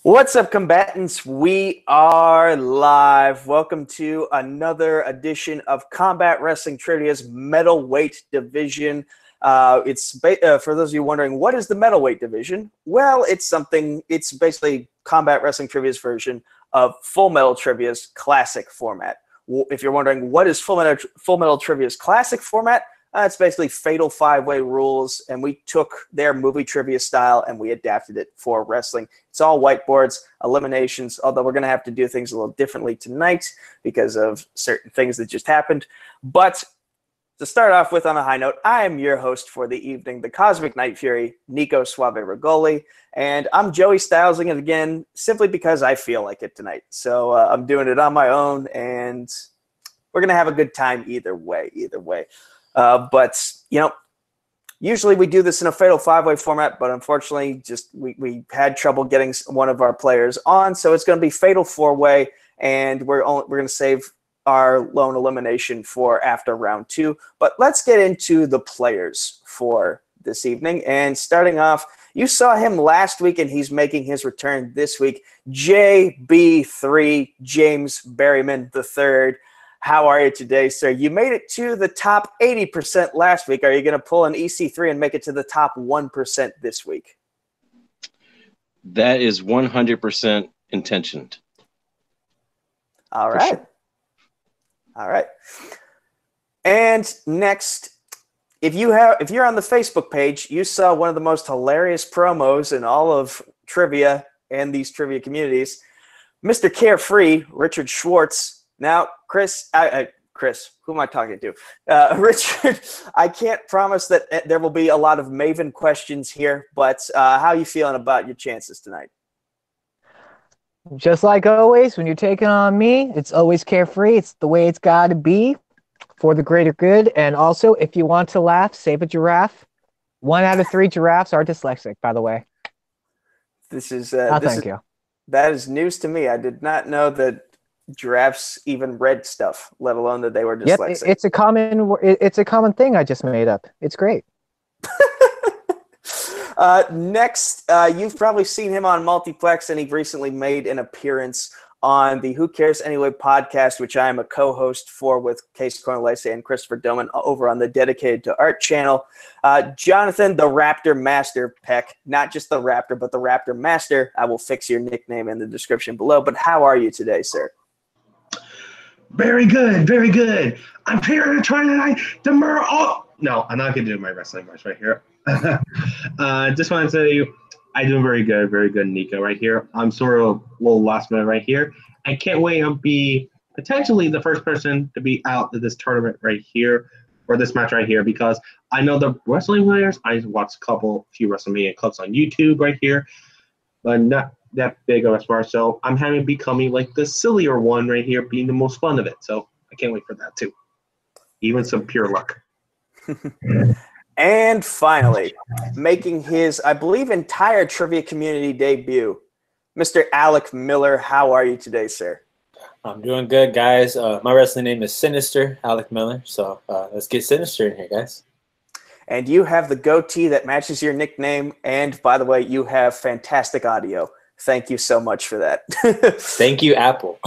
What's up, combatants? We are live. Welcome to another edition of Combat Wrestling Trivia's Metalweight Division. For those of you wondering, what is the Metalweight Division? Well, it's basically Combat Wrestling Trivia's version of Full Metal Trivia's classic format. If you're wondering, what is Full Metal Trivia's classic format? It's basically fatal five-way rules, and we took their movie trivia style and we adapted it for wrestling. It's all whiteboards, eliminations, although we're going to have to do things a little differently tonight because of certain things that just happened. But to start off with on a high note, I am your host for the evening, the Cosmic Night Fury, Nico Suave Regoli, and I'm Joey Stylesing it again simply because I feel like it tonight. So I'm doing it on my own, and we're going to have a good time either way. But, you know, usually we do this in a fatal five-way format, but unfortunately we had trouble getting one of our players on, so it's going to be fatal four-way, and we're going to save our lone elimination for after round two. But let's get into the players for this evening, and starting off, you saw him last week, and he's making his return this week, JB3, James Berryman III. How are you today, sir? You made it to the top 80% last week. Are you going to pull an EC3 and make it to the top 1% this week? That is 100% intentioned. All right. Sure. All right. And next, if you're on the Facebook page, you saw one of the most hilarious promos in all of trivia and these trivia communities. Mr. Carefree, Richard Schwartz. Now, Chris, who am I talking to? Richard, I can't promise that there will be a lot of Maven questions here, but how are you feeling about your chances tonight? Just like always, when you're taking on me, it's always carefree. It's the way it's got to be for the greater good. And also, if you want to laugh, save a giraffe. 1 out of 3 giraffes are dyslexic, by the way. Thank you. That is news to me. I did not know that giraffes even read stuff, let alone that they were dyslexic. Yep, it's a common thing I just made up. It's great. Next, you've probably seen him on Multiplex, and he recently made an appearance on the Who Cares Anyway podcast, which I am a co-host for with Case Cornelise and Christopher Doman over on the Dedicated to Art channel. Jonathan, the Raptor Master Peck, not just the Raptor, but the Raptor Master. I will fix your nickname in the description below, but how are you today, sir? Very good, very good. I'm here to try tonight. Oh, no, I'm not going to do my wrestling match right here. Just want to tell you, I'm doing very good, Nico, right here. I'm sort of a little last minute right here. I can't wait to be potentially the first person to be out of this tournament right here, or this match right here, because I know the wrestling players. I watched few WrestleMania clips on YouTube right here, but not that big of a spar. So I'm having becoming like the sillier one right here, being the most fun of it. So I can't wait for that too. Even some pure luck. And finally, making his, I believe, entire trivia community debut, Mr. Alec Miller. How are you today, sir? I'm doing good, guys. My wrestling name is Sinister, Alec Miller. So let's get sinister in here, guys. And you have the goatee that matches your nickname. And by the way, you have fantastic audio. Thank you so much for that. Thank you, Apple.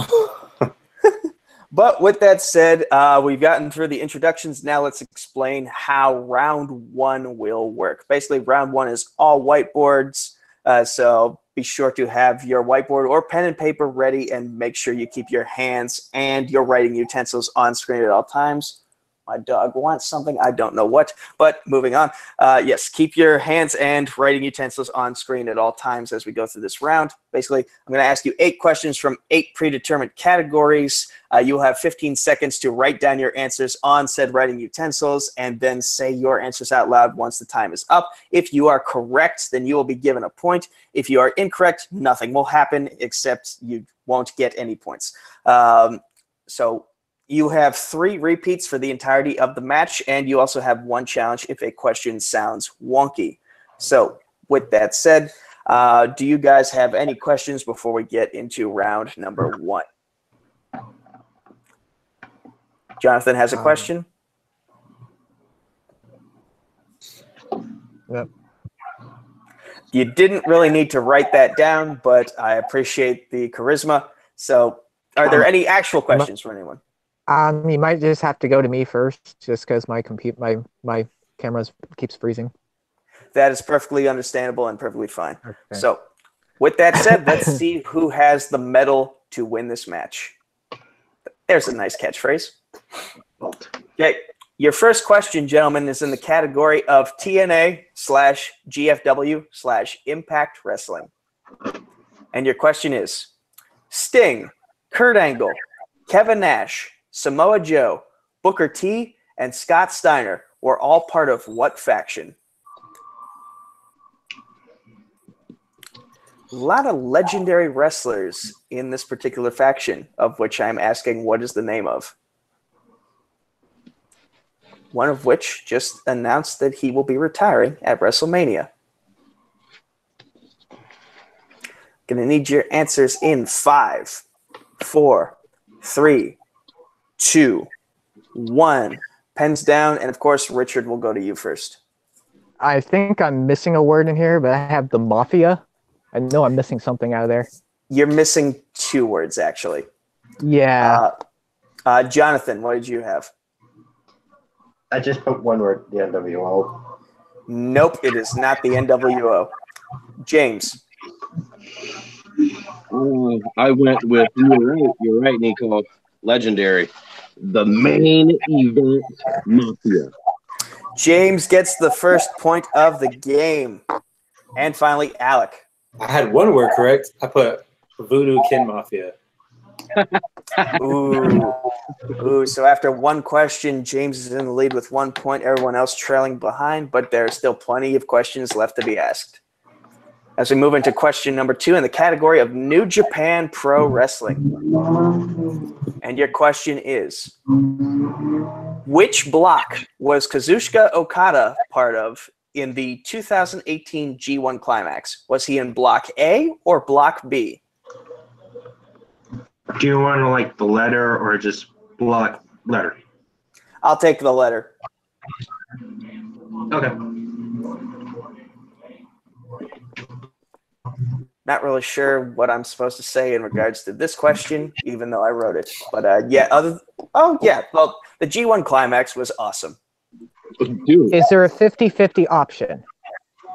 But with that said, we've gotten through the introductions. Now let's explain how round one will work. Basically, round one is all whiteboards. So be sure to have your whiteboard or pen and paper ready, and make sure you keep your hands and your writing utensils on screen at all times. My dog wants something. I don't know what, but moving on. Yes, keep your hands and writing utensils on screen at all times as we go through this round. Basically, I'm going to ask you 8 questions from 8 predetermined categories. You'll have 15 seconds to write down your answers on said writing utensils, and then say your answers out loud once the time is up. If you are correct, then you will be given a point. If you are incorrect, nothing will happen, except you won't get any points. So you have 3 repeats for the entirety of the match, and you also have 1 challenge if a question sounds wonky. So with that said, do you guys have any questions before we get into round number 1? Jonathan has a question. Yep. You didn't really need to write that down, but I appreciate the charisma. So, are there any actual questions for anyone? You might just have to go to me first, just because my camera keeps freezing. That is perfectly understandable and perfectly fine. Okay. So, with that said, let's see who has the medal to win this match. There's a nice catchphrase. Okay, your first question, gentlemen, is in the category of TNA/GFW/Impact Wrestling. And your question is, Sting, Kurt Angle, Kevin Nash, Samoa Joe, Booker T, and Scott Steiner were all part of what faction? A lot of legendary wrestlers in this particular faction, of which I'm asking what is the name of. One of which just announced that he will be retiring at WrestleMania. Gonna need your answers in 5, 4, 3, 2, 1. Pens down, and of course, Richard will go to you first. I think I'm missing a word in here, but I have the Mafia. I know I'm missing something out of there. You're missing 2 words, actually. Yeah. Jonathan, what did you have? I just put one word, the NWO. Nope, it is not the NWO. James. I went with, you're right, Nico. Legendary. The main event Mafia. James gets the first point of the game. And finally, Alec. I had one word correct. I put Voodoo Kin Mafia. Ooh. So after one question, James is in the lead with 1 point. Everyone else trailing behind, but there are still plenty of questions left to be asked. As we move into question number 2 in the category of New Japan Pro Wrestling. And your question is, which block was Kazuchika Okada part of in the 2018 G1 Climax? Was he in Block A or Block B? Do you want to like the letter or just block letter? I'll take the letter. Okay. Not really sure what I'm supposed to say in regards to this question, even though I wrote it. But well, the G1 Climax was awesome. Dude. Is there a 50-50 option?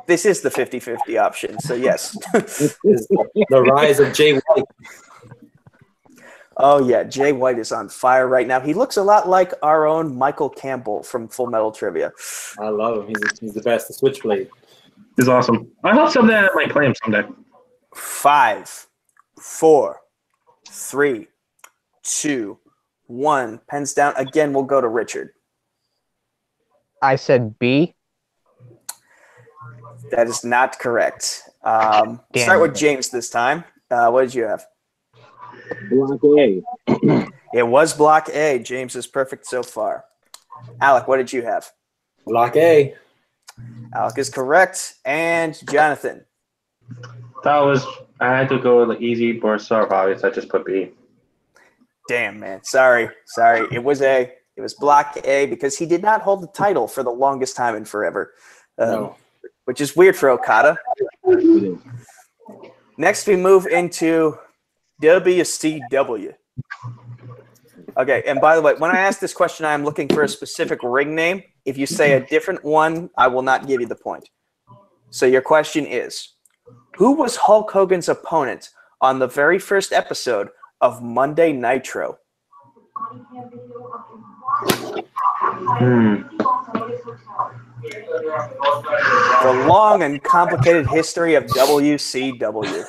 This is the 50-50 option, so yes. Is the rise of Jay White. Oh, yeah, Jay White is on fire right now. He looks a lot like our own Michael Campbell from Full Metal Trivia. I love him. He's the best. The Switchblade. He's awesome. I hope someday I might play him someday. 5, 4, 3, 2, 1. Pens down. Again, we'll go to Richard. I said B. That is not correct. Start with James this time. What did you have? Block A. It was Block A. James is perfect so far. Alec, what did you have? Block A. Alec is correct. And Jonathan. I had to go with the easy or soft obvious. I just put B. Damn, man. Sorry. It was A. It was Block A because he did not hold the title for the longest time in forever. No. Which is weird for Okada. Next, we move into WCW. Okay, and by the way, when I ask this question, I am looking for a specific ring name. If you say a different one, I will not give you the point. So your question is, who was Hulk Hogan's opponent on the very first episode of Monday Nitro? The long and complicated history of WCW.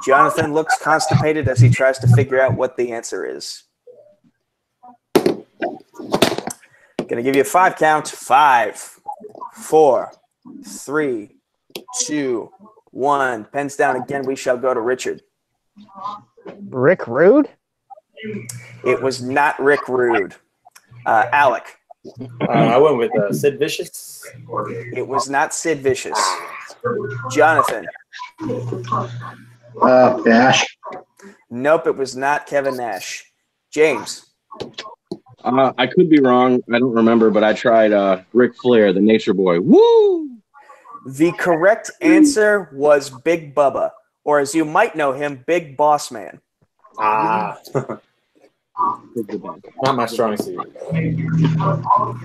Jonathan looks constipated as he tries to figure out what the answer is. Gonna give you a 5 count. 5, 4, 3, 2, 1. Pens down again. We shall go to Richard. Rick Rude? It was not Rick Rude. Alec. I went with Sid Vicious. It was not Sid Vicious. Jonathan. Nash. Nope, it was not Kevin Nash. James. I could be wrong. I don't remember, but I tried Ric Flair, the Nature Boy. Woo! The correct answer was Big Bubba, or as you might know him, Big Boss Man. Ah. Not my strong suit.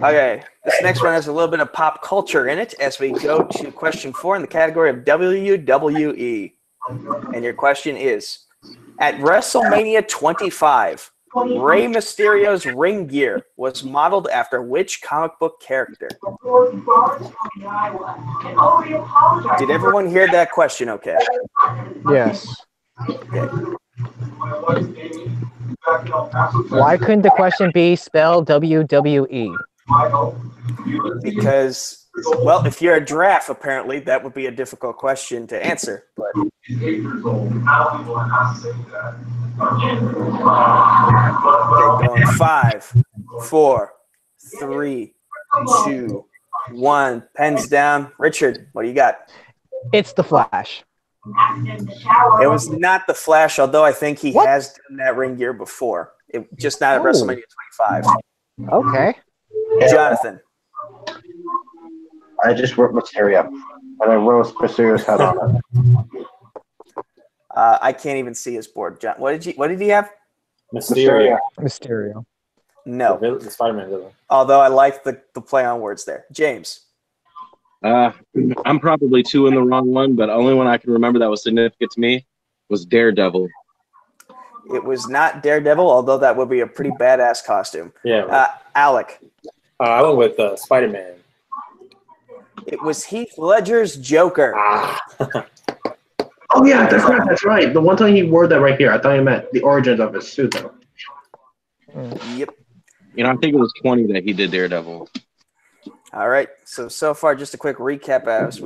Okay, this next one has a little bit of pop culture in it as we go to question 4 in the category of WWE. And your question is, at WrestleMania 25, Rey Mysterio's ring gear was modeled after which comic book character? Did everyone hear that question okay? Yes. Okay. Why couldn't the question be spelled WWE? Because, well, if you're a giraffe, apparently, that would be a difficult question to answer. But okay, going 5, 4, 3, 2, 1. Pens down. Richard, what do you got? It's the Flash. It was not the Flash, although I think he has done that ring gear before. Just not at WrestleMania 25. Okay. Jonathan. I just wrote Mysterio, and I wrote Mysterio's head on it. I can't even see his board. John, what did he have? Mysterio. Mysterio. No. The Spider-Man villain. Although I like the play on words there. James. I'm probably 2 in the wrong one, but the only one I can remember that was significant to me was Daredevil. It was not Daredevil, although that would be a pretty badass costume. Yeah. Alec. I went with Spider-Man. It was Heath Ledger's Joker. Oh yeah, that's right. The one time he wore that right here, I thought he meant the origins of his suit though. Yep. You know, I think it was 20 that he did Daredevil. All right. So far, just a quick recap as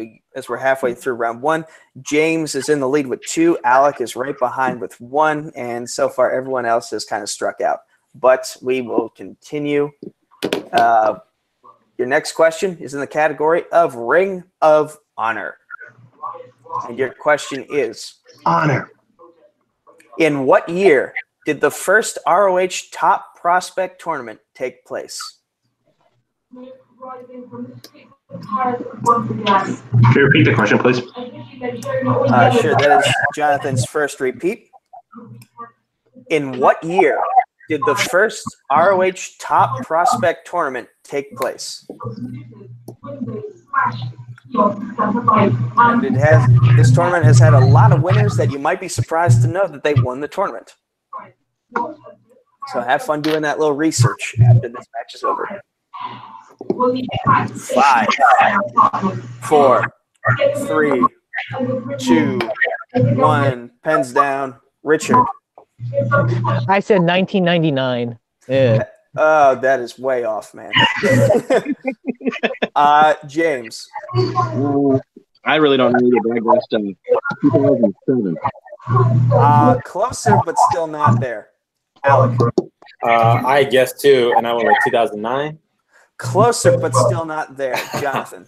we're halfway through round 1. James is in the lead with 2. Alec is right behind with 1, and so far everyone else has kind of struck out. But we will continue. Your next question is in the category of Ring of Honor, and your question is: Honor. in what year did the first ROH Top Prospect Tournament take place? Can you repeat the question, please? Sure, that is Jonathan's first repeat. In what year did the first ROH Top Prospect Tournament take place? And this tournament has had a lot of winners that you might be surprised to know that they won the tournament. So have fun doing that little research after this match is over. 5, 4, 3, 2, 1. Pens down. Richard. I said 1999. Yeah. Oh, that is way off, man. James. I really don't know either, but I guessed 2007. Closer, but still not there. Alec. I guessed 2, and I went with 2009. Closer, but still not there. Jonathan.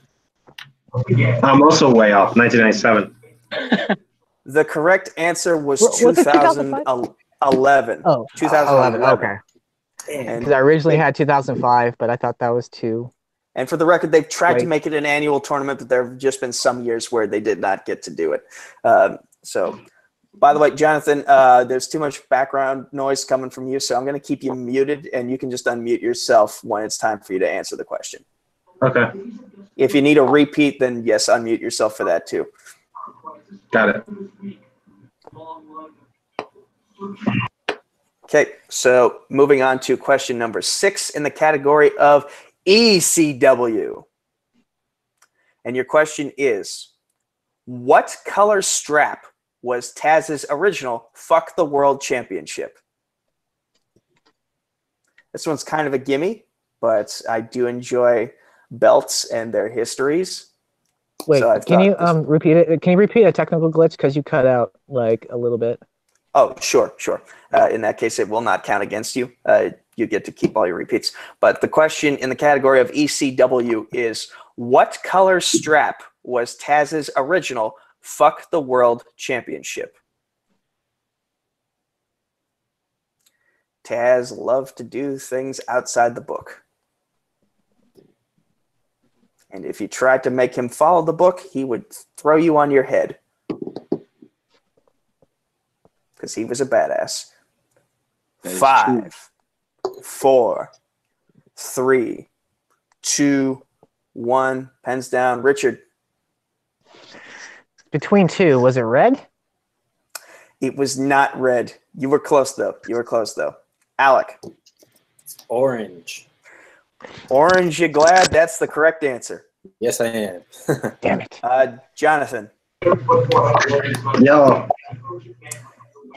I'm also way off. 1997. The correct answer was Was it 2011. Oh, 2011. Okay. And, Because I originally had 2005, but I thought that was 2. and for the record, they've tried to Right. make it an annual tournament, but there have just been some years where they did not get to do it. So, by the way, Jonathan, there's too much background noise coming from you, so I'm going to keep you muted, and you can just unmute yourself when it's time for you to answer the question. Okay, If you need a repeat, then yes, unmute yourself for that too. got it. Okay, so moving on to question number 6 in the category of ECW. And your question is, what color strap was Taz's original Fuck the World Championship? This one's kind of a gimme, but I do enjoy belts and their histories. Wait, So I can you thought repeat it? Can you repeat a technical glitch because you cut out like a little bit? Oh, sure. In that case, it will not count against you. You get to keep all your repeats. But the question in the category of ECW is, what color strap was Taz's original Fuck the World Championship? Taz loved to do things outside the book. And if you tried to make him follow the book, he would throw you on your head. Because he was a badass. 5, 4, 3, 2, 1. Pens down. Richard. Between two, was it red? It was not red. You were close, though. Alec. Orange. Orange, you glad? That's the correct answer. Yes, I am. Damn it. Jonathan. Yellow.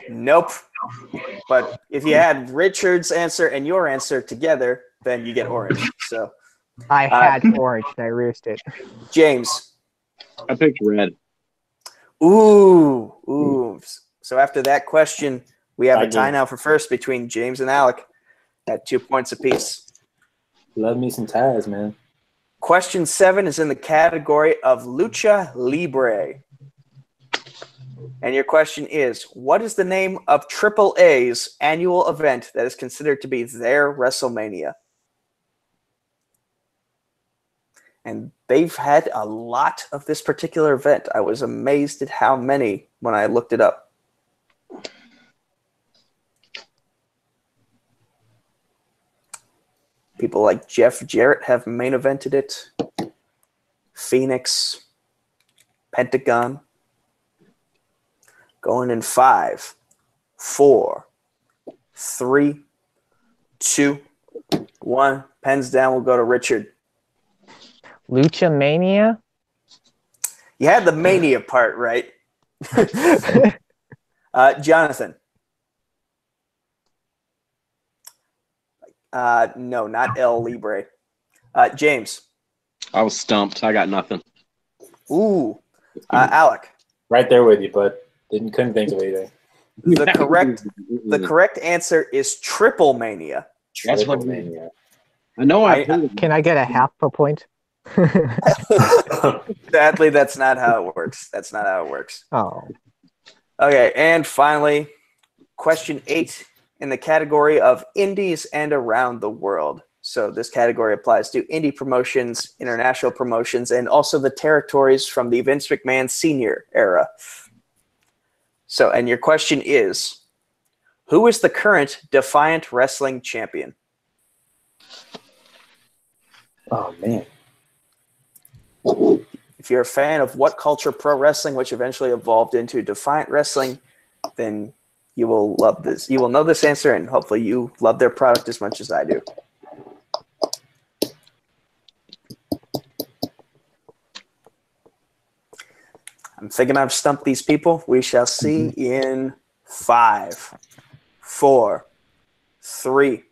Nope. But if you had Richard's answer and your answer together, then you get orange. So I had orange and I erased it. James. I picked red. Ooh. So after that question, we have a tie now for first between James and Alec at 2 points apiece. Love me some Taz, man. Question 7 is in the category of Lucha Libre. And your question is, what is the name of AAA's annual event that is considered to be their WrestleMania? And they've had a lot of this particular event. I was amazed at how many when I looked it up. People like Jeff Jarrett have main evented it. Phoenix, Pentagon. Going in 5, 4, 3, 2, 1. Pens down. We'll go to Richard. Lucha Mania? You had the mania part right. Jonathan. No, not El Libre. James. I was stumped. I got nothing. Ooh. Alec. Right there with you, but couldn't think of anything. The correct answer is Triple Mania. That's Triple what Mania. I know. Can I get a half a point? Sadly, that's not how it works. Oh. Okay, and finally, question 8 in the category of indies and around the world. So this category applies to indie promotions, international promotions, and also the territories from the Vince McMahon Sr. era. So, and your question is, who is the current Defiant Wrestling champion? Oh, man. If you're a fan of What Culture Pro Wrestling, which eventually evolved into Defiant Wrestling, then you will love this. You will know this answer, and hopefully you love their product as much as I do. I'm thinking I've stumped these people. We shall see in 5, 4, 3,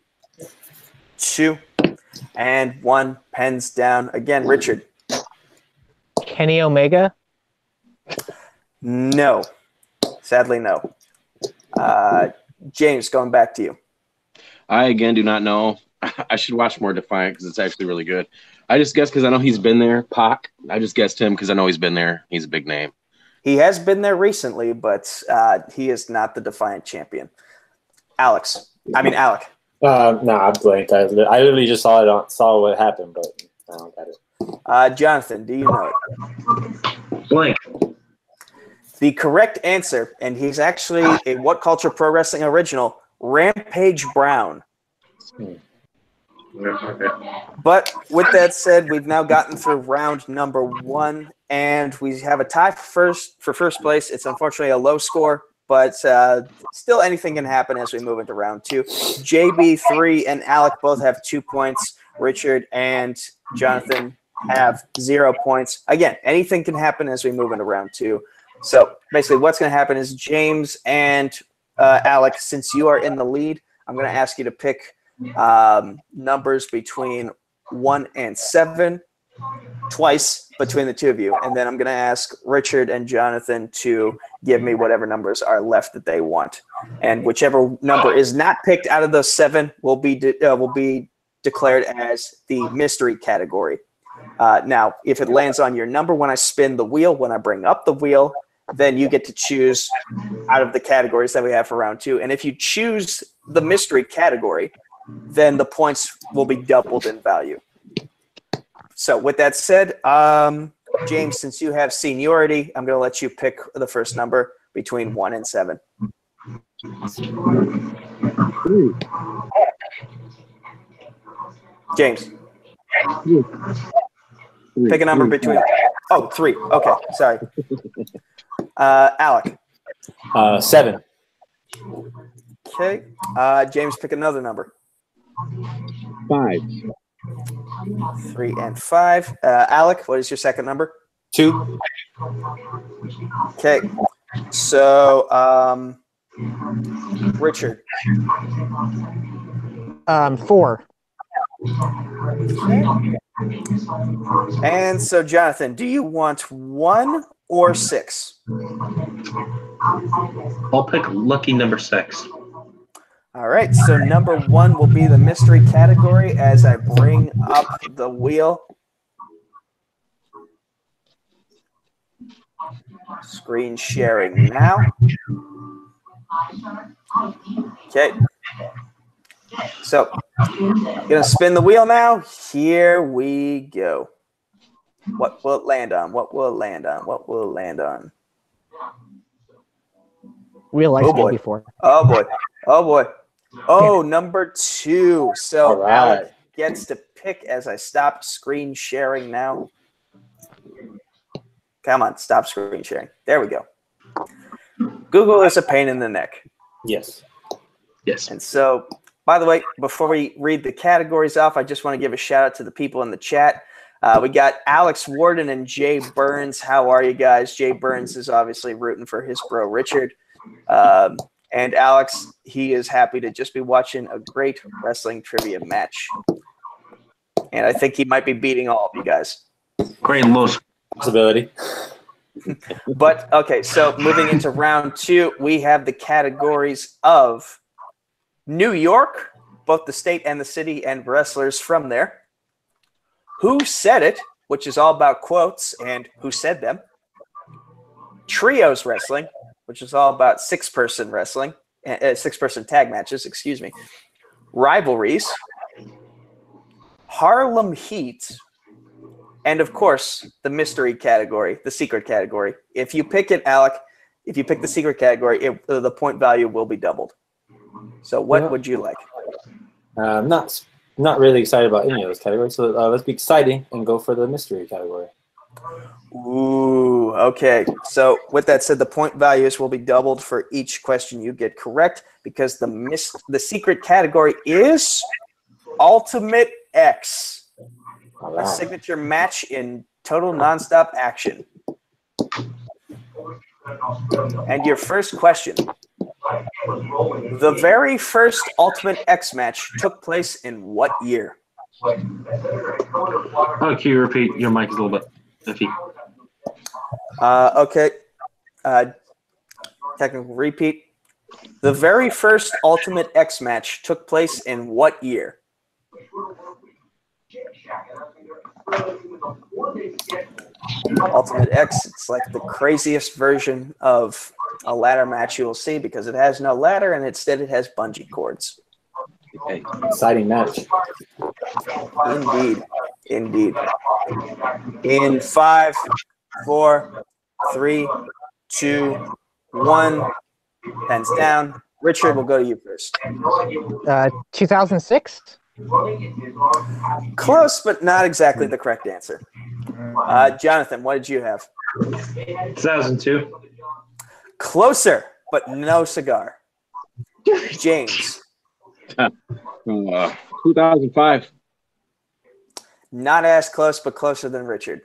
2, and 1. Pens down. Again, Richard. Kenny Omega? No. Sadly, no. James, going back to you. I, again, do not know. I should watch more Defiant because it's actually really good. I just guessed because I know he's been there. Pac. I just guessed him because I know he's been there. He's a big name. He has been there recently, but he is not the Defiant champion. Alec. No, I blanked. I literally just saw what happened, but I don't got it. Jonathan, do you know it? Blank. The correct answer, and he's actually a What Culture Pro Wrestling original, Rampage Brown. But with that said, we've now gotten through round number 1, and we have a tie for first place. It's unfortunately a low score, but still anything can happen as we move into round 2. JB3 and Alec both have 2 points. Richard and Jonathan have 0 points. Again, anything can happen as we move into round 2. So basically what's going to happen is James and Alec, since you are in the lead, I'm going to ask you to pick numbers between 1 and 7 twice between the two of you. And then I'm going to ask Richard and Jonathan to give me whatever numbers are left that they want. And whichever number is not picked out of those 7 will be declared as the mystery category. Now, if it lands on your number when I spin the wheel, when I bring up the wheel, then you get to choose out of the categories that we have for round 2. And if you choose the mystery category, then the points will be doubled in value. So with that said, James, since you have seniority, I'm going to let you pick the first number between 1 and 7. James. Pick a number between. Oh, 3. Okay, sorry. Alec. 7. Okay. James, pick another number. 5. 3 and 5. Alec, what is your second number? 2. Okay. So, Richard. 4. Okay. And so, Jonathan, do you want 1 or 6? I'll pick lucky number 6. All right, so number 1 will be the mystery category as I bring up the wheel. Screen sharing now. Okay. So, gonna spin the wheel now. Here we go. What will it land on? What will it land on? What will it land on? Wheel likes me before. Oh boy. Oh boy. Oh, number 2. So All right. Alec gets to pick as I stop screen sharing now. Come on, stop screen sharing. There we go. Google is a pain in the neck. Yes. Yes. And so, by the way, before we read the categories off, I just want to give a shout out to the people in the chat. We got Alex Warden and Jay Burns. How are you guys? Jay Burns is obviously rooting for his bro, Richard. And Alex, he is happy to just be watching a great wrestling trivia match. And I think he might be beating all of you guys. Great loss. Possibility. But, okay, so moving into round 2, we have the categories of New York, both the state and the city, and wrestlers from there. Who Said It, which is all about quotes and who said them. Trios wrestling, which is all about 6-person wrestling, 6-person tag matches, excuse me. Rivalries. Harlem Heat. And, of course, the mystery category, the secret category. If you pick it, Alec, if you pick the secret category, the point value will be doubled. So what would you like? Not really excited about any of those categories, so let's be exciting and go for the mystery category. Ooh, okay. So with that said, the point values will be doubled for each question you get correct because the secret category is Ultimate X. All A right. signature match in total nonstop action. And your first question. The very first Ultimate X match took place in what year? Oh, can you repeat? Your mic is a little bit iffy. Okay. Technical repeat. The very first Ultimate X match took place in what year? Ultimate X, it's like the craziest version of a ladder match you will see because it has no ladder and instead it has bungee cords. Okay. Exciting match. Indeed. Indeed. In 5, 4, 3, 2, 1. Pens down. Richard, we'll go to you first. 2006? Close, but not exactly the correct answer. Jonathan, what did you have? 2002. Closer, but no cigar. James. 2005. Not as close, but closer than Richard.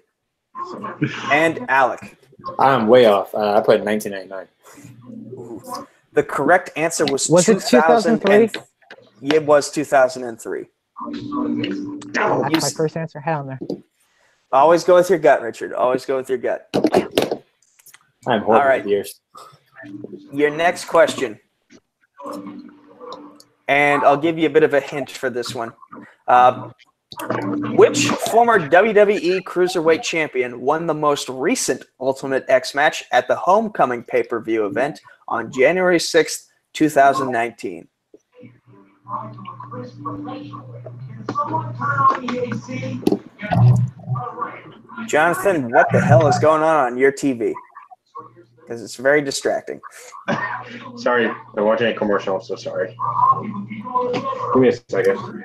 And Alec. I'm way off. I put 1999. The correct answer was it 2003? It was 2003. That's my first answer. Hell no. Always go with your gut, Richard. Always go with your gut. I'm horrible All right. with years. Your next question. And I'll give you a bit of a hint for this one. Which former WWE Cruiserweight Champion won the most recent Ultimate X match at the Homecoming pay-per-view event on January 6th, 2019? Jonathan, what the hell is going on your TV? Because it's very distracting. Sorry, I'm watching a commercial. I'm so sorry. Give me a second.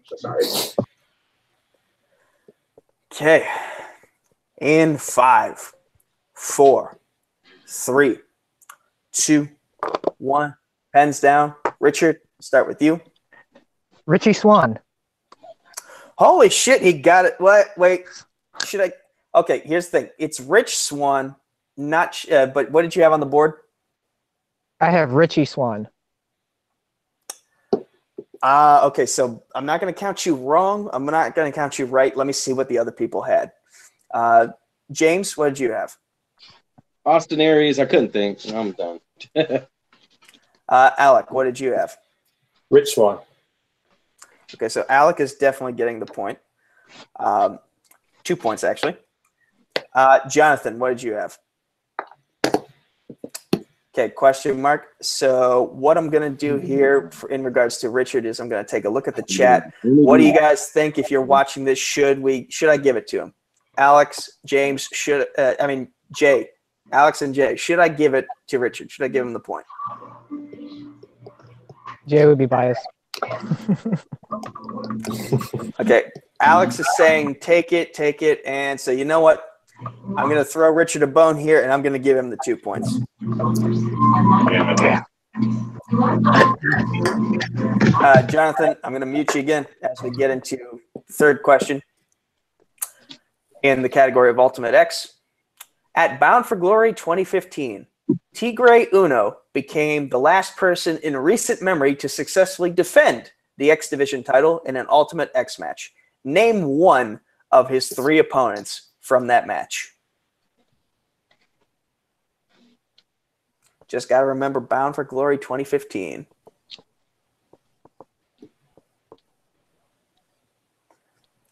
So sorry. Okay. In 5, 4, 3, 2, 1. Pens down. Richard, start with you. Richie Swan. Holy shit, he got it. What? Wait. Should I? Okay, here's the thing. It's Rich Swan, not. But what did you have on the board? I have Richie Swan. Okay, so I'm not going to count you wrong. I'm not going to count you right. Let me see what the other people had. James, what did you have? Austin Aries. I couldn't think. I'm done. Alec, what did you have? Rich Swan. Okay, so Alec is definitely getting the point. 2 points, actually. Jonathan, what did you have? Okay, question mark. So what I'm going to do here in regards to Richard is I'm going to take a look at the chat. What do you guys think if you're watching this? Should I give it to him? Alex, James, Jay. Alex and Jay, should I give it to Richard? Should I give him the point? Jay would be biased. Okay, Alex is saying take it, and so you know what? I'm going to throw Richard a bone here, and I'm going to give him the 2 points. Jonathan, I'm going to mute you again as we get into the third question in the category of Ultimate X. At Bound for Glory 2015, Tigre Uno became the last person in recent memory to successfully defend the X Division title in an Ultimate X match. Name one of his 3 opponents from that match. Just got to remember Bound for Glory 2015.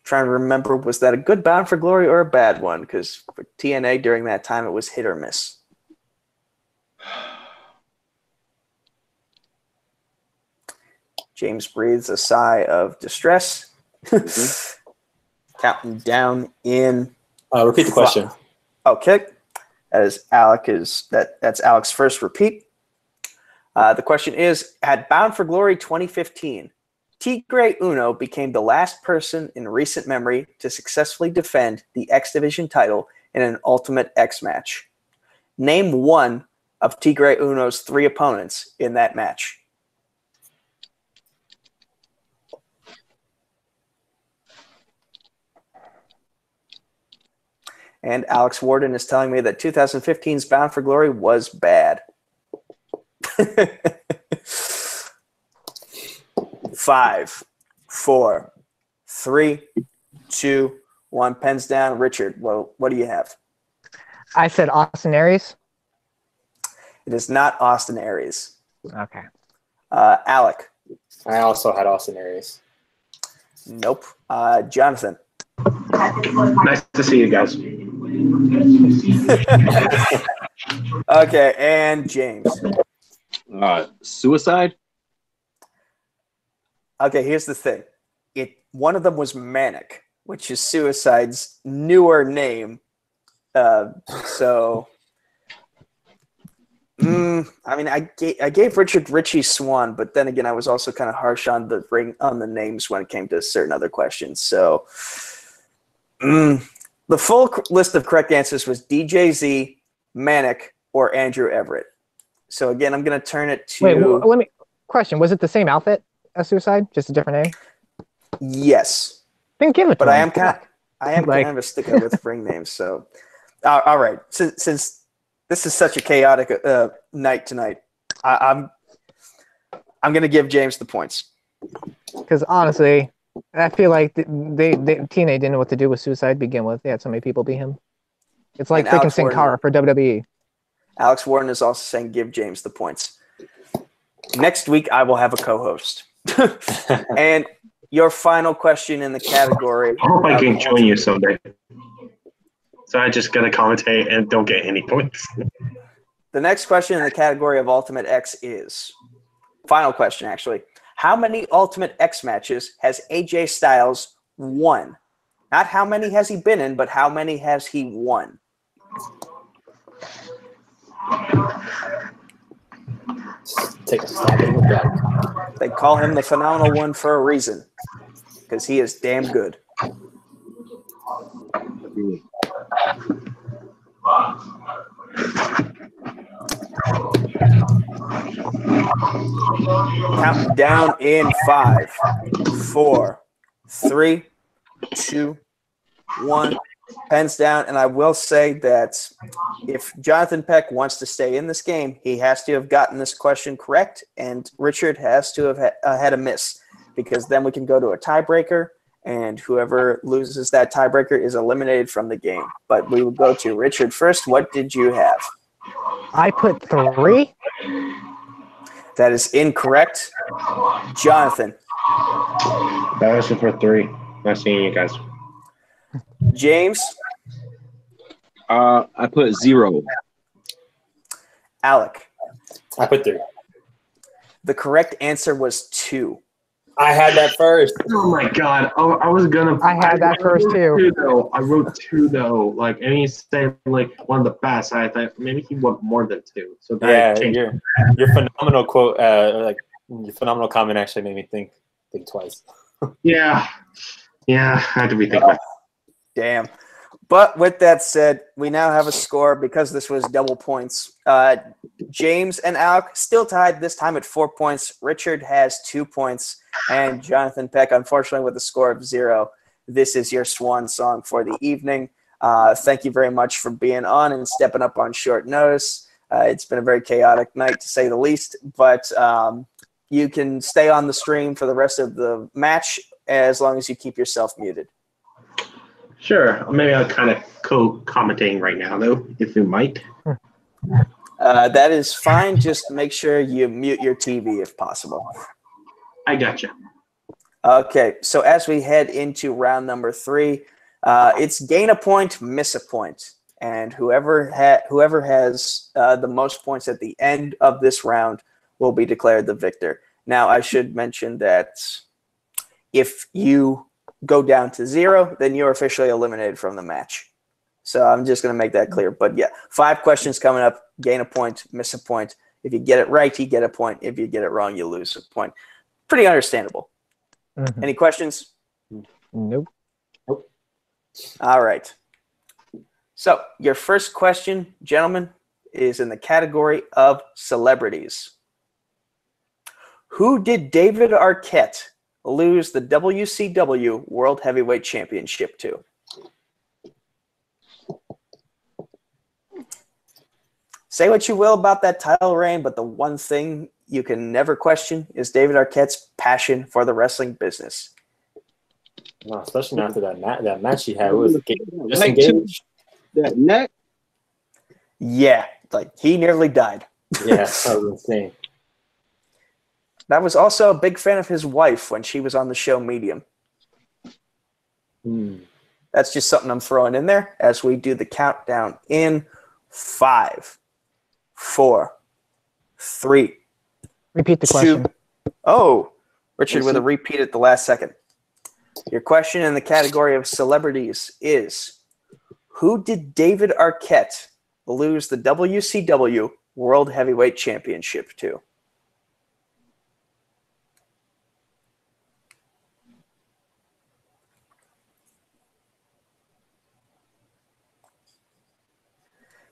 Trying to remember, was that a good Bound for Glory or a bad one? Because for TNA during that time, it was hit or miss. James breathes a sigh of distress. Counting down in. Repeat the question. Okay, that's Alec's first repeat. The question is: at Bound for Glory 2015, Tigre Uno became the last person in recent memory to successfully defend the X Division title in an Ultimate X match. Name one of Tigre Uno's 3 opponents in that match. And Alex Warden is telling me that 2015's Bound for Glory was bad. 5, 4, 3, 2, 1. Pens down. Richard, well, what do you have? I said Austin Aries. It is not Austin Aries. Okay. Alec. I also had Austin Aries. Nope. Jonathan. Nice to see you guys. Okay, and James. Suicide? Okay, here's the thing. One of them was Manic, which is Suicide's newer name. I gave Richard Richie Swan, but then again, I was also kind of harsh on the names when it came to certain other questions. So, the full list of correct answers was DJZ, Manic, or Andrew Everett. So again, I'm going to turn it to. Wait, let me question. Was it the same outfit as Suicide, just a different name? Yes. Then give it. But to I him. am kind of a sticker with ring names. So, all right. Since this is such a chaotic night tonight, I'm going to give James the points. Because honestly, I feel like TNA didn't know what to do with Suicide to begin with. They had so many people beat him. It's like freaking Sin Cara for WWE. Alex Warren is also saying give James the points. Next week, I will have a co-host. And your final question in the category. I hope I can join you someday. So I just got to commentate and don't get any points. The next question in the category of Ultimate X is, final question actually, How many Ultimate X matches has AJ Styles won? Not how many has he been in, but how many has he won? Take a stab in the dark. They call him the Phenomenal One for a reason, because he is damn good. Counting down in 5, 4, 3, 2, 1. Pens down, and I will say that if Jonathan Peck wants to stay in this game, he has to have gotten this question correct, and Richard has to have had a miss, because then we can go to a tiebreaker, and whoever loses that tiebreaker is eliminated from the game. But we will go to Richard first. What did you have? I put 3. That is incorrect. Jonathan. That was for 3. Nice seeing you guys. James. I put 0. Alec. I put 3. The correct answer was 2. I had that first. Oh my god! Oh, I was gonna. I had that first too. I wrote 2 though. Like, and he's saying like one of the best. I thought maybe he wrote more than 2. So that Yeah, changed. your phenomenal quote, like your phenomenal comment, actually made me think twice. Yeah, I had to rethink that. Damn. But with that said, we now have a score because this was double points. James and Alec still tied, this time at 4 points. Richard has 2 points. And Jonathan Peck, unfortunately, with a score of 0. This is your swan song for the evening. Thank you very much for being on and stepping up on short notice. It's been a very chaotic night, to say the least. But you can stay on the stream for the rest of the match as long as you keep yourself muted. Sure. Maybe I'll kind of co-commentating right now, though, if you might. That is fine. Just make sure you mute your TV if possible. I gotcha. Okay, so as we head into round number 3, it's gain a point, miss a point. And whoever has the most points at the end of this round will be declared the victor. Now, I should mention that if you go down to 0, then you're officially eliminated from the match. So I'm just going to make that clear. But yeah, 5 questions coming up, gain a point, miss a point. If you get it right, you get a point. If you get it wrong, you lose a point. Pretty understandable. Mm-hmm. Any questions? Nope. All right. So your first question, gentlemen, is in the category of celebrities. Who did David Arquette lose the WCW World Heavyweight Championship to? Say what you will about that title reign, but the one thing you can never question is David Arquette's passion for the wrestling business. No, especially after that match he had. It was just Like engaged. That neck. Yeah, like he nearly died. Yeah, that was insane. I was also a big fan of his wife when she was on the show Medium. That's just something I'm throwing in there as we do the countdown in 5, 4, 3. Repeat the question. 2. Oh, Richard with a repeat at the last second. Your question in the category of celebrities is, who did David Arquette lose the WCW World Heavyweight Championship to?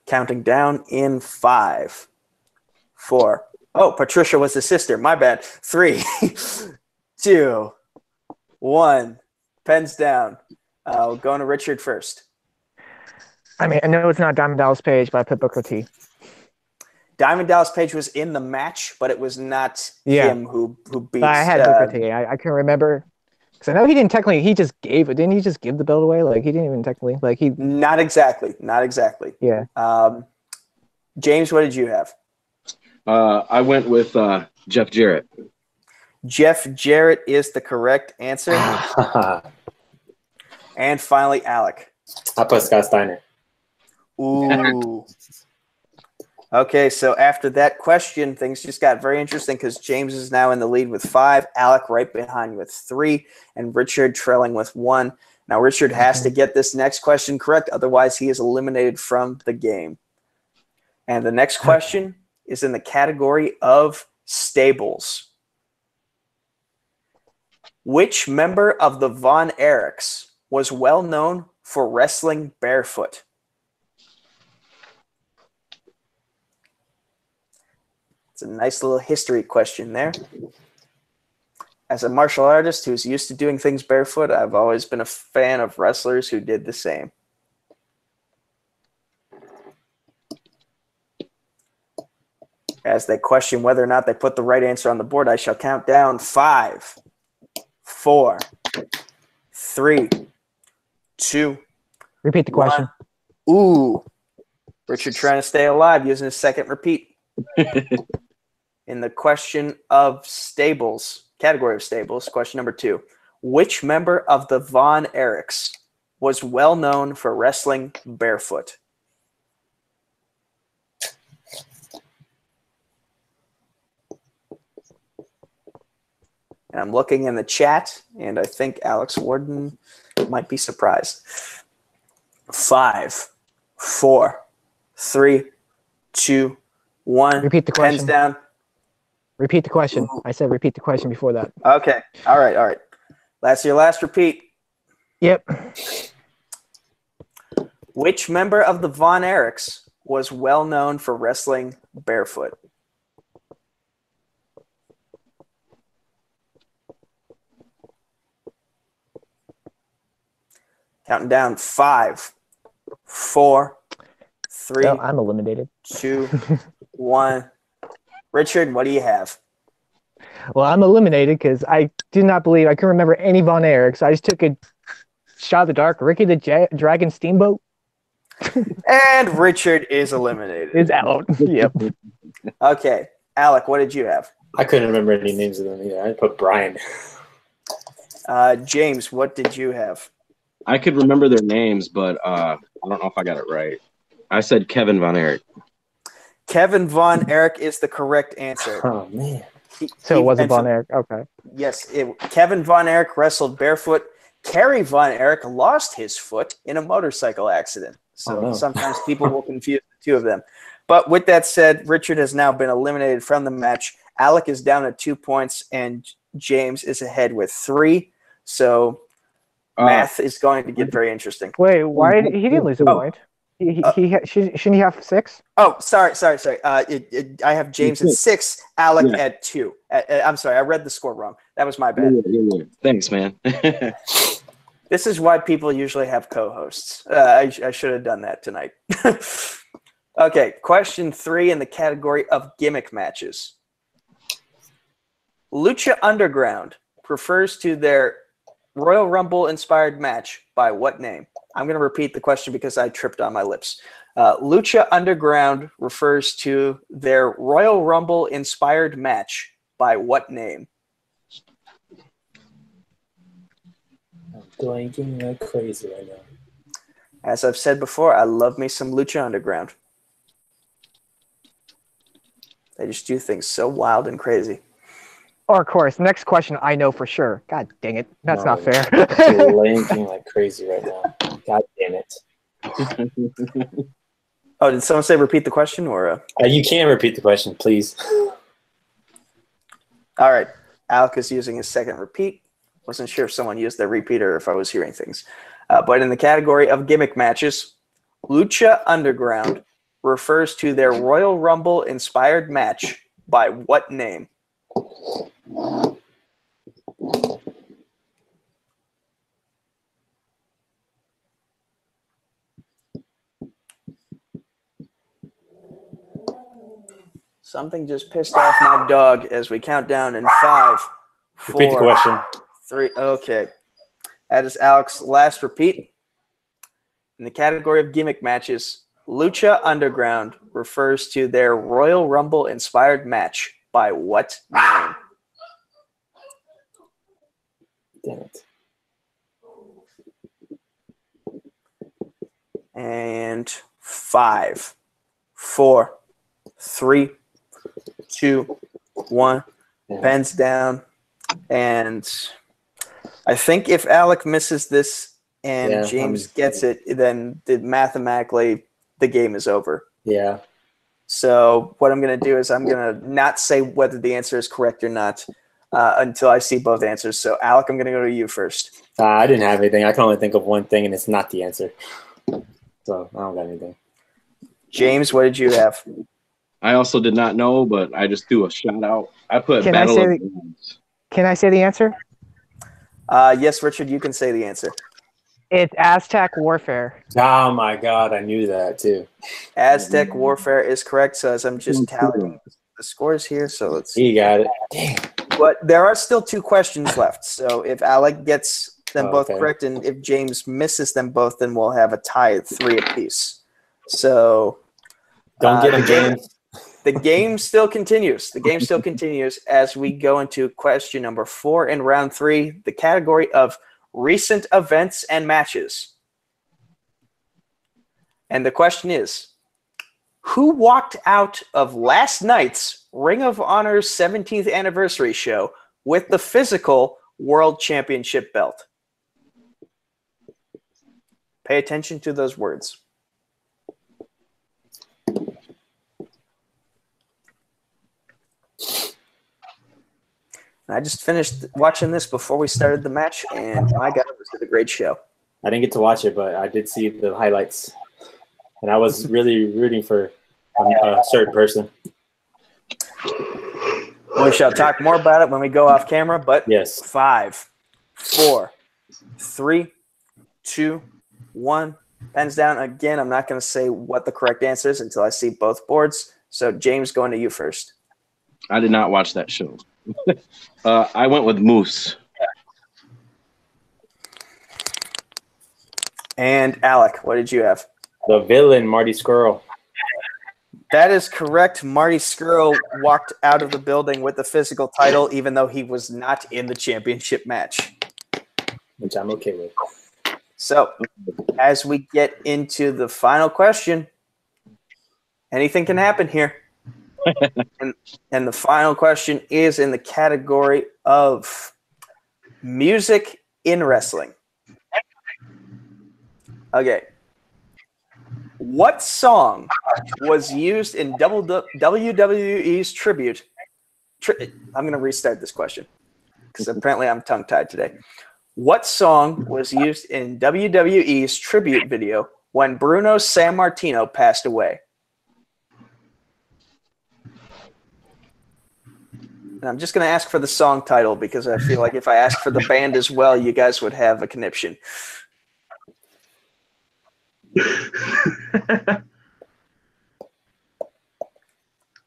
Counting down in 5, 4. Oh, Patricia was the sister. My bad. 3, 2, 1. Pens down. Going to Richard first. I mean, I know it's not Diamond Dallas Page, but I put Booker T. Diamond Dallas Page was in the match, but it was not him who beat. But I had Booker T. I can remember. Because I know he didn't technically, he just gave it. Didn't he just give the belt away? Like, he didn't even technically, like, he. Not exactly. Yeah. James, what did you have? I went with Jeff Jarrett. Jeff Jarrett is the correct answer. And finally, Alec. I put Scott Steiner. Ooh. Okay, so after that question, things just got very interesting because James is now in the lead with 5, Alec right behind with 3, and Richard trailing with 1. Now, Richard has to get this next question correct, otherwise he is eliminated from the game. And the next question is in the category of stables. Which member of the Von Erichs was well known for wrestling barefoot? It's a nice little history question there. As a martial artist who's used to doing things barefoot, I've always been a fan of wrestlers who did the same. As they question whether or not they put the right answer on the board, I shall count down 5, 4, 3, 2. Repeat the question. 1. Ooh. Richard trying to stay alive using his second repeat. In the question of stables, category of stables, question number 2. Which member of the Von Erichs was well known for wrestling barefoot? And I'm looking in the chat, and I think Alex Warden might be surprised. 5, 4, 3, 2, 1. Repeat the question. Pens down. Repeat the question. I said repeat the question before that. Okay. All right. That's your last repeat. Yep. Which member of the Von Erichs was well known for wrestling barefoot? Counting down 5, 4, 3. No, I'm eliminated. 2, 1. Richard, what do you have? Well, I'm eliminated because I do not believe I can remember any Von Erich. So I just took a shot of the dark. Ricky the Dragon Steamboat. And Richard is eliminated. Is out. Yep. Okay. Alec, what did you have? I couldn't remember any names of them either. I put Brian. James, what did you have? I could remember their names, but I don't know if I got it right. I said Kevin Von Erich. Kevin Von Erich is the correct answer. Oh, man. So it wasn't Von Erich. Okay. Yes, Kevin Von Erich wrestled barefoot. Kerry Von Erich lost his foot in a motorcycle accident. So sometimes people will confuse the two of them. But with that said, Richard has now been eliminated from the match. Alec is down at 2 points, and James is ahead with 3. So math is going to get very interesting. Wait, why he didn't lose a point? Shouldn't he have 6? Oh, sorry. I have James at 6, Alec at 2. I'm sorry, I read the score wrong. That was my bad. Yeah. Thanks, man. This is why people usually have co-hosts. I should have done that tonight. Okay, question 3 in the category of gimmick matches. Lucha Underground refers to their Royal Rumble-inspired match by what name? I'm going to repeat the question because I tripped on my lips. Lucha Underground refers to their Royal Rumble-inspired match by what name? I'm blanking like crazy right now. As I've said before, I love me some Lucha Underground. They just do things so wild and crazy. Oh, of course. Next question, I know for sure. God dang it. That's not fair. I'm blanking like crazy right now. God damn it. Oh, did someone say repeat the question? Or You can repeat the question, please. All right. Alec is using his second repeat. Wasn't sure if someone used their repeater or if I was hearing things. But in the category of gimmick matches, Lucha Underground refers to their Royal Rumble-inspired match by what name? Something just pissed off my dog as we count down in 5, 4, Repeat the question. 3. Okay. That is Alec's last repeat. In the category of gimmick matches, Lucha Underground refers to their Royal Rumble-inspired match by what name? Damn it. And 5, 4, 3, 2, 1. Pens down. And I think if Alec misses this and James gets it, then mathematically the game is over. Yeah. So what I'm going to do is I'm going to not say whether the answer is correct or not until I see both answers. So, Alec, I'm going to go to you first. I didn't have anything. I can only think of one thing, and it's not the answer. So I don't got anything. James, what did you have? I also did not know, but I just threw a shout out. I put Can Battle I of say the Bands. Can I say the answer? Yes, Richard, you can say the answer. It's Aztec Warfare. Oh my God, I knew that too. Aztec Warfare is correct. So as I'm just tallying the scores here, so let's see. He got it. Dang. But there are still 2 questions left. So if Alec gets them both Okay. correct, and if James misses them both, then we'll have a tie at 3 apiece. So Don't get him, the game- James. The game still continues. The game still continues as we go into question number 4 in round 3, the category of recent events and matches. And the question is, who walked out of last night's Ring of Honor's 17th anniversary show with the physical World Championship belt? Pay attention to those words. I just finished watching this before we started the match, and my God, it was a great show. I didn't get to watch it, but I did see the highlights, and I was really rooting for a certain person. We shall talk more about it when we go off camera, but Yes. 5, 4, 3, 2, 1. Pens down. Again, I'm not going to say what the correct answer is until I see both boards. So, James, going to you first. I did not watch that show. I went with Moose. And Alec, what did you have? The villain, Marty Skrull. That is correct. Marty Skrull walked out of the building with the physical title, even though he was not in the championship match. Which I'm okay with. So, as we get into the final question, anything can happen here. and the final question is in the category of music in wrestling. Okay. What song was used in WWE's tribute? I'm going to restart this question because apparently I'm tongue-tied today. What song was used in WWE's tribute video when Bruno Sammartino passed away? And I'm just going to ask for the song title because I feel like if I ask for the band as well, you guys would have a conniption.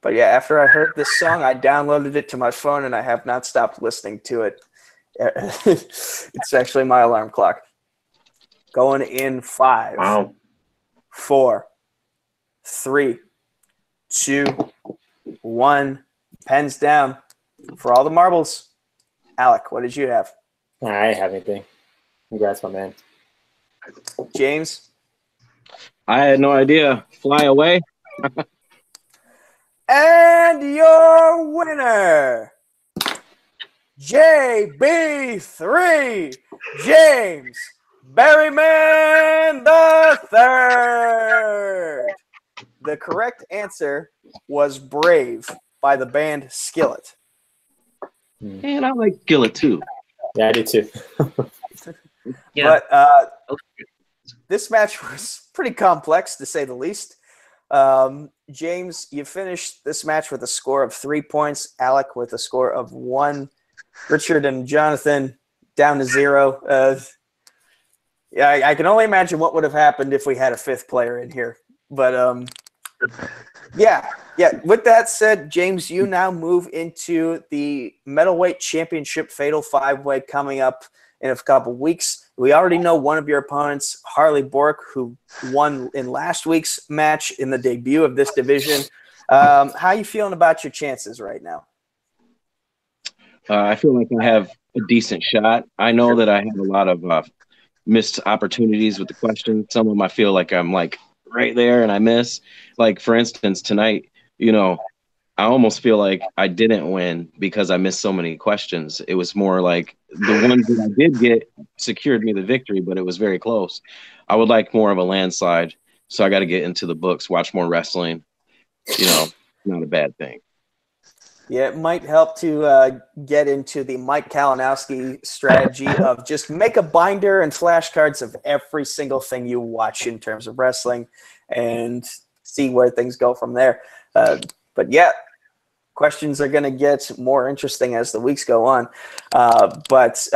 But yeah, after I heard this song, I downloaded it to my phone and I have not stopped listening to it. It's actually my alarm clock. Going in 5, Wow. 4, 3, 2, 1. Pens down. For all the marbles. Alec, what did you have? I didn't have anything. Congrats, my man. James? I had no idea. Fly Away. And your winner, JB3, James Berryman III. The correct answer was Brave by the band Skillet. And I like Skillet too. Yeah, I did too. Yeah. But this match was pretty complex, to say the least. James, you finished this match with a score of 3 points. Alec with a score of 1. Richard and Jonathan down to 0. Yeah, I can only imagine what would have happened if we had a 5th player in here. But yeah. With that said, James, you now move into the Metalweight Championship Fatal 5-Way coming up in a couple weeks. We already know one of your opponents, Harley Bork, who won in last week's match in the debut of this division. How are you feeling about your chances right now? I feel like I have a decent shot. I know that I have a lot of missed opportunities with the questions. Some of them I feel like I'm like right there and I miss. Like, for instance, tonight you know, I almost feel like I didn't win because I missed so many questions. It was more like the ones that I did get secured me the victory, but it was very close. I would like more of a landslide. So I got to get into the books, watch more wrestling. You know, not a bad thing. Yeah, it might help to get into the Mike Kalinowski strategy of just make a binder and flashcards of every single thing you watch in terms of wrestling and see where things go from there. But yeah, questions are going to get more interesting as the weeks go on. But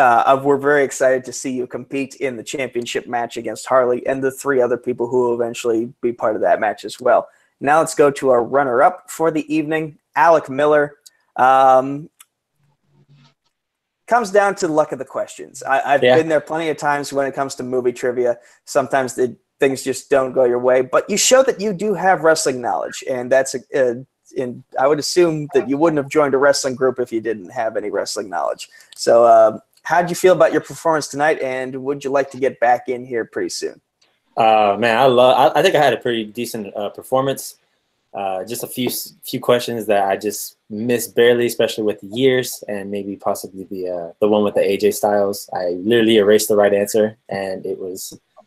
we're very excited to see you compete in the championship match against Harley and the 3 other people who will eventually be part of that match as well. Now let's go to our runner-up for the evening, Alec Miller. Comes down to the luck of the questions. I've been there plenty of times when it comes to movie trivia. Sometimes things just don't go your way, but you show that you do have wrestling knowledge, and that's and I would assume that you wouldn't have joined a wrestling group if you didn't have any wrestling knowledge. So how did you feel about your performance tonight, and would you like to get back in here pretty soon? Man, I think I had a pretty decent performance. Just a few questions that I just missed barely, especially with the years and maybe possibly the one with the AJ Styles. I literally erased the right answer and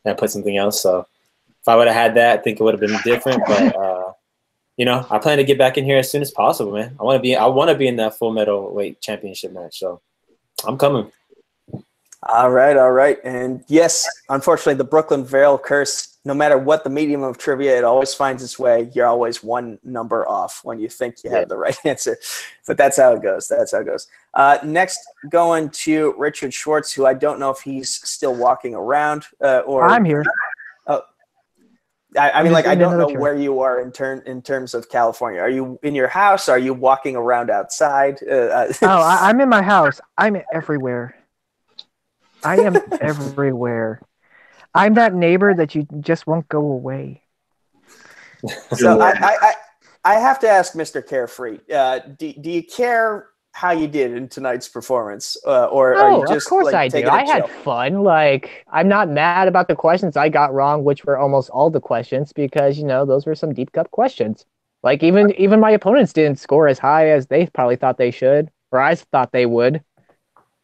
I put something else. So if I would have had that, I think it would have been different. But I plan to get back in here as soon as possible, man. I want to be in that full Metalweight Championship match. So I'm coming. All right. And yes, unfortunately, the Brooklyn Vale curse, no matter what the medium of trivia, it always finds its way. You're always one number off when you think you have the right answer. But that's how it goes. Next, going to Richard Schwartz, who I don't know if he's still walking around. Or I'm here. I mean, like, I don't know where you are in terms of California. Are you in your house? Are you walking around outside? I'm in my house. I'm everywhere. I am everywhere. I'm that neighbor that you just won't go away. So I have to ask Mr. Carefree, do you care how you did in tonight's performance? Or are you just, of course I do. I had fun. Like, I'm not mad about the questions I got wrong, which were almost all the questions, because, those were some deep cut questions. Like, even my opponents didn't score as high as they probably thought they should, or I thought they would.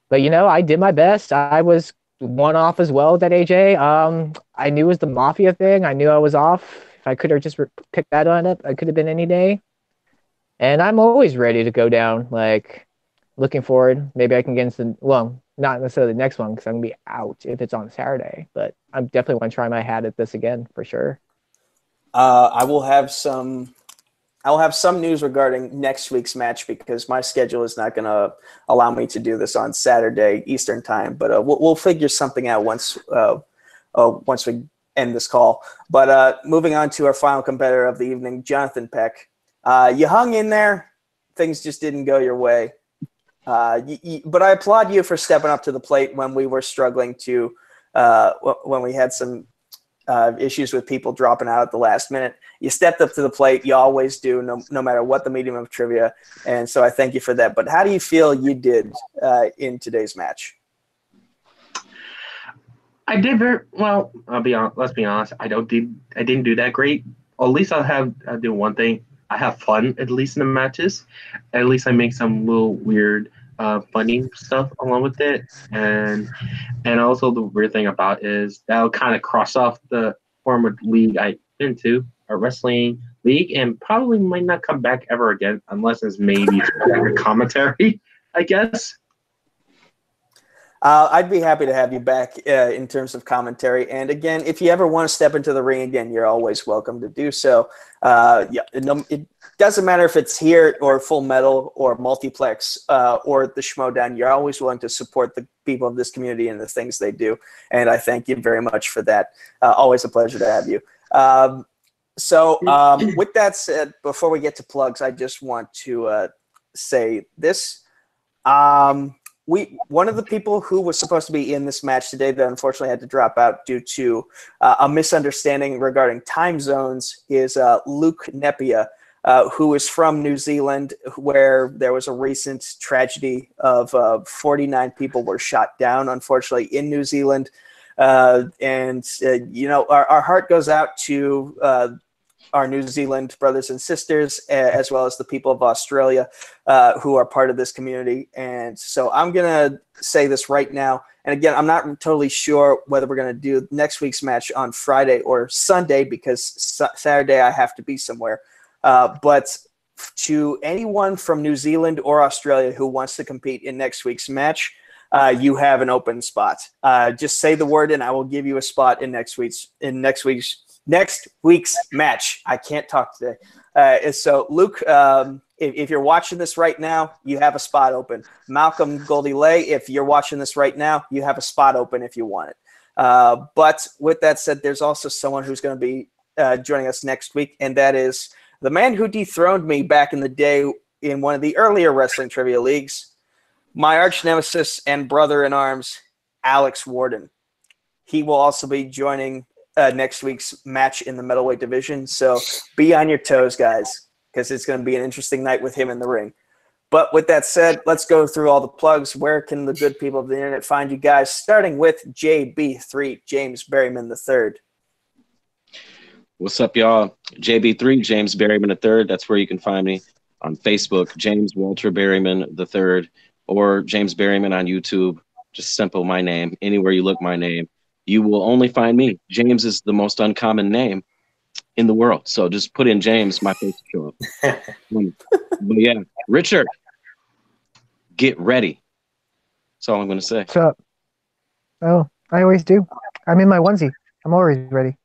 But, I did my best. I was one off as well with that AJ. I knew it was the Mafia thing. I knew I was off. If I could have just picked that on up, I could have been any day. And I'm always ready to go down. Like, looking forward. Maybe I can get into not necessarily the next one because I'm going to be out if it's on Saturday. But I definitely want to try my hat at this again for sure. I will have some news regarding next week's match because my schedule is not going to allow me to do this on Saturday Eastern time. But we'll figure something out once we end this call. But moving on to our final competitor of the evening, Jonathan Peck. You hung in there. Things just didn't go your way. But I applaud you for stepping up to the plate when we were struggling when we had some issues with people dropping out at the last minute. You stepped up to the plate. You always do, no matter what the medium of trivia. And so I thank you for that. But how do you feel you did in today's match? I did very well. Let's be honest. I didn't do that great. At least I'll do one thing. I have fun at least in the matches. At least I make some little weird, funny stuff along with it. And also the weird thing about is that'll kind of cross off the former league I've been to, a wrestling league, and probably might not come back ever again unless it's maybe like a commentary, I guess. I'd be happy to have you back in terms of commentary. And again, if you ever want to step into the ring again, you're always welcome to do so. It doesn't matter if it's here or Full Metal or Multiplex or the Schmodown. You're always willing to support the people of this community and the things they do. And I thank you very much for that. Always a pleasure to have you. With that said, before we get to plugs, I just want to say this. One of the people who was supposed to be in this match today that unfortunately had to drop out due to a misunderstanding regarding time zones is Luke Nepia, who is from New Zealand, where there was a recent tragedy of 49 people were shot down, unfortunately, in New Zealand. Our heart goes out to our New Zealand brothers and sisters, as well as the people of Australia who are part of this community. And so I'm going to say this right now. And again, I'm not totally sure whether we're going to do next week's match on Friday or Sunday because Saturday I have to be somewhere. But to anyone from New Zealand or Australia who wants to compete in next week's match, you have an open spot. Just say the word and I will give you a spot in next week's match. I can't talk today. So Luke, if you're watching this right now, you have a spot open. Malcolm Goldie Lay, if you're watching this right now, you have a spot open if you want it. But with that said, there's also someone who's going to be joining us next week, and that is the man who dethroned me back in the day in one of the earlier wrestling trivia leagues, my arch nemesis and brother-in-arms, Alex Warden. He will also be joining next week's match in the Metalweight Division, so be on your toes, guys, because it's going to be an interesting night with him in the ring. But with that said, let's go through all the plugs. Where can the good people of the internet find you guys, starting with JB3, James Berryman III. What's up, y'all? JB3, James Berryman III. That's where you can find me on Facebook, James Walter Berryman III, or James Berryman on YouTube. Just simple, my name. Anywhere you look, my name. You will only find me. James is the most uncommon name in the world. So just put in James, my face will show up. But yeah, Richard, get ready. That's all I'm going to say. What's up? Oh, I always do. I'm in my onesie. I'm always ready.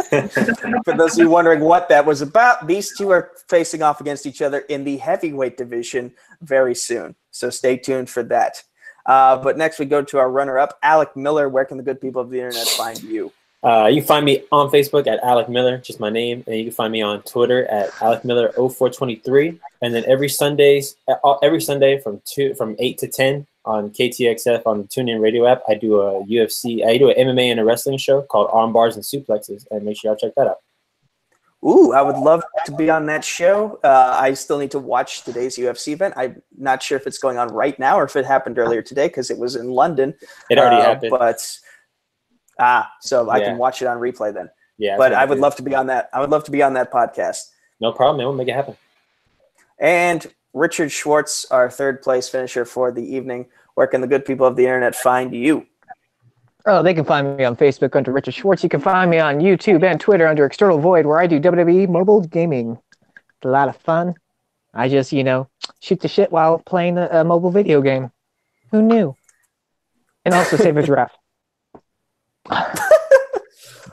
For those of you wondering what that was about, these two are facing off against each other in the heavyweight division very soon. So stay tuned for that. But next we go to our runner-up, Alec Miller. Where can the good people of the internet find you? You can find me on Facebook at Alec Miller, just my name, and you can find me on Twitter at AlecMiller0423. And then every Sunday from 8 to 10 on KTXF on the TuneIn Radio app, I do an MMA and a wrestling show called Arm Bars and Suplexes, and make sure y'all check that out. Ooh, I would love to be on that show. I still need to watch today's UFC event. I'm not sure if it's going on right now or if it happened earlier today because it was in London. It already happened. So I can watch it on replay then. Yeah, but I would love to be on that. I would love to be on that podcast. No problem, man. We'll make it happen. And Richard Schwartz, our third place finisher for the evening. Where can the good people of the internet find you? Oh, they can find me on Facebook under Richard Schwartz. You can find me on YouTube and Twitter under External Void, where I do WWE mobile gaming. It's a lot of fun. I just, shoot the shit while playing a mobile video game. Who knew? And also save a giraffe.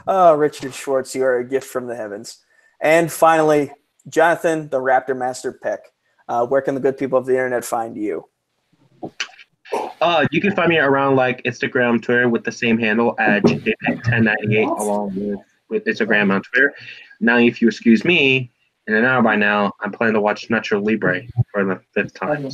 Oh, Richard Schwartz, you are a gift from the heavens. And finally, Jonathan, the Raptor Master Peck. Where can the good people of the internet find you? You can find me around like Instagram, Twitter with the same handle at JPEG1098 along with Instagram and Twitter. Now, if you excuse me, in an hour by now, I'm planning to watch Nacho Libre for the 5th time.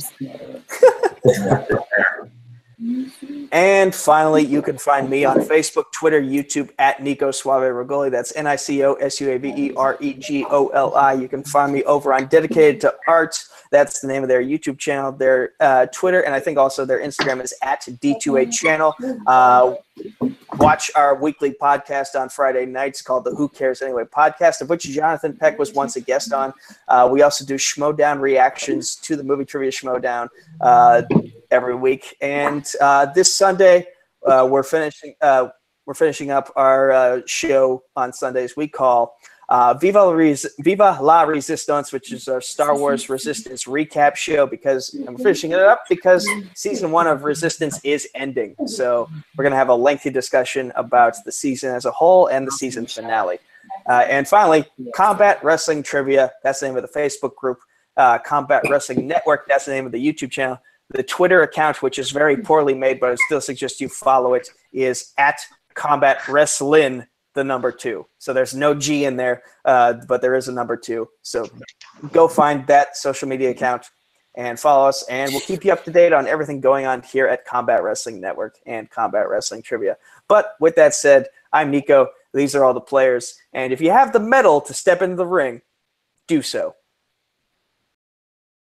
And finally, you can find me on Facebook, Twitter, YouTube at Nico Suave Regoli. That's NICOSUAVEREGOLI. You can find me over on Dedicated to Art. That's the name of their YouTube channel, their Twitter, and I think also their Instagram is at D2A Channel. Watch our weekly podcast on Friday nights called the Who Cares Anyway podcast, of which Jonathan Peck was once a guest on. We also do Schmodown reactions to the movie Trivia Schmodown every week. And this Sunday, we're finishing up our show on Sundays we call Viva la Resistance, which is our Star Wars Resistance recap show, because I'm finishing it up because season 1 of Resistance is ending. So we're going to have a lengthy discussion about the season as a whole and the season finale. And finally, Combat Wrestling Trivia. That's the name of the Facebook group. Combat Wrestling Network. That's the name of the YouTube channel. The Twitter account, which is very poorly made, but I still suggest you follow it, is at Combat Wrestling, the number 2. So there's no G in there, but there is a number 2. So go find that social media account and follow us, and we'll keep you up to date on everything going on here at Combat Wrestling Network and Combat Wrestling Trivia. But with that said, I'm Nico. These are all the players. And if you have the mettle to step into the ring, do so.